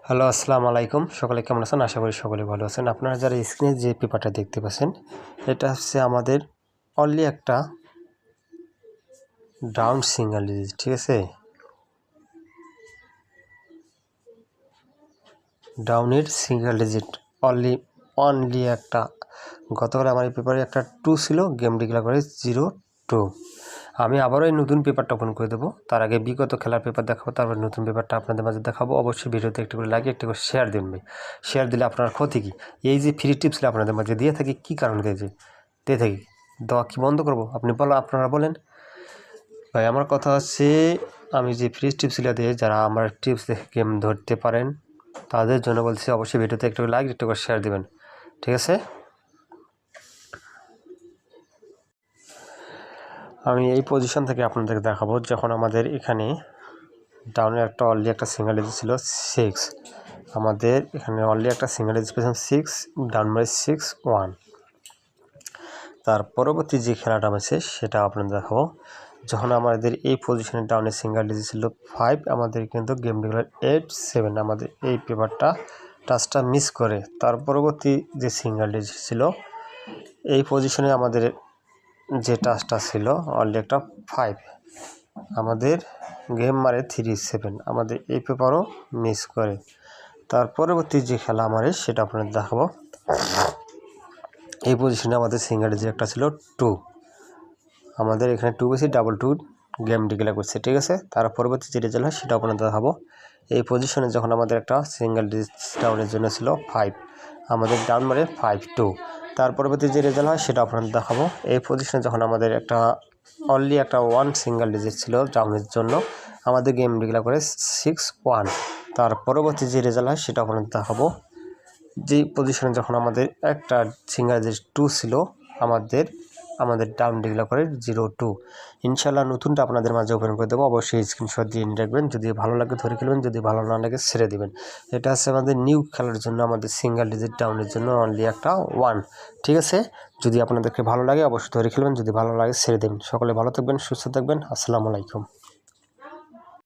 Hello, আসসালামু আলাইকুম। সকলে কেমন আছেন? আশা করি সকলে ভালো আছেন। আপনারা যারা স্ক্রিনে যে পেপারটা দেখতে পাচ্ছেন, এটা হচ্ছে আমাদের অনলি একটা ডাউন সিঙ্গেল ডিজিট, ঠিক আছে? ডাউনের সিঙ্গেল ডিজিট অনলি একটা। গতকাল আমার এই পেপারে একটা 2 ছিল, গেম ডিক্লেয়ার করে 0-2। আমি আবারও এই নতুন পেপারটা ওপেন করে দেবো। তার আগে বিগত খেলার পেপার দেখাবো, তারপর নতুন পেপারটা আপনাদের মাঝে দেখাবো। অবশ্যই ভিডিওতে একটু করে লাগিয়ে একটু করে শেয়ার দিন ভাই। শেয়ার দিলে আপনার ক্ষতি কী? এই যে ফ্রি টিপসগুলো আপনাদের মাঝে দিয়ে থাকি, কী কারণে দিয়ে থাকি? দেওয়া কি বন্ধ করবো? আপনারা বলেন ভাই। আমার কথা হচ্ছে, আমি যে ফ্রি টিপসগুলো দিয়ে যারা আমার টিপস দেখে গেম ধরতে পারেন তাদের জন্য বলছি, অবশ্যই ভিডিওতে একটু লাইক একটু করে শেয়ার দেবেন, ঠিক আছে? আমি এই পজিশন থেকে আপনাদেরকে দেখাবো, যখন আমাদের এখানে ডাউনের একটা অনলি একটা সিঙ্গেল ডিজিট ছিল 6। আমাদের এখানে অনলি একটা সিঙ্গেল ডিজিট পেয়েছিলাম 6, ডাউন বাই 6-1। তার পরবর্তী যে খেলাটা আছে সেটা আপনাদের দেখাবো, যখন আমাদের এই পজিশনে ডাউনের সিঙ্গেল ডিজিট ছিল 5, আমাদের কিন্তু গেম ডিক্লেয়ার 8-7। আমাদের এই পেপারটা টাচটা মিস করে তার পরবর্তী যে সিঙ্গেল ডিজিট ছিল এই পজিশনে আমাদের যে টাচটা ছিল অনলি একটা 5, আমাদের গেম মারে 3-7। আমাদের এই পেপারও মিস করে। তার পরবর্তী যে খেলা আমারে সেটা আপনাদের দেখাবো। এই পজিশনে আমাদের সিঙ্গেল ডিজিট একটা ছিল 2, আমাদের এখানে 2 বেশি ডাবল 2 গেম ডিক্লেয়ার করছে, ঠিক আছে? তার পরবর্তী যে রেজাল্ট হয় সেটা আপনাদের দেখাবো। এই পজিশনে যখন আমাদের একটা সিঙ্গেল ডিজিট ডাউনের জন্য ছিল 5, আমাদের ডাউন মারে 5-2। তার পরবর্তী যে রেজাল্ট হয় সেটা আপনাদের দেখাবো। এই পজিশনে যখন আমাদের একটা অনলি একটা 1 সিঙ্গেল ডিজিট ছিল ডাউনের জন্য, আমাদের গেম ডিক্লেয়ার করে 6-1। তার পরবর্তী যে রেজাল্ট হয় সেটা আপনাদের দেখাবো। যে পজিশনে যখন আমাদের একটা সিঙ্গেল ডিজিট 2 ছিল, আমাদের ডাউন ডিক্লেয়ার করে 0-2। ইনশাল্লাহ নতুনটা আপনাদের মাঝে ওপেন করে দেবো। অবশ্যই স্ক্রিনশট দিয়ে নিয়ে রাখবেন। যদি ভালো লাগে ধরে খেলবেন, যদি ভালো না লাগে ছেড়ে দেবেন। এটা হচ্ছে আমাদের নিউ খেলার জন্য, আমাদের সিঙ্গেল ডিজিট ডাউনের জন্য অনলি একটা 1, ঠিক আছে? যদি আপনাদেরকে ভালো লাগে অবশ্যই ধরে খেলবেন, যদি ভালো লাগে ছেড়ে দেবেন। সকলে ভালো থাকবেন, সুস্থ থাকবেন। আসসালামু আলাইকুম।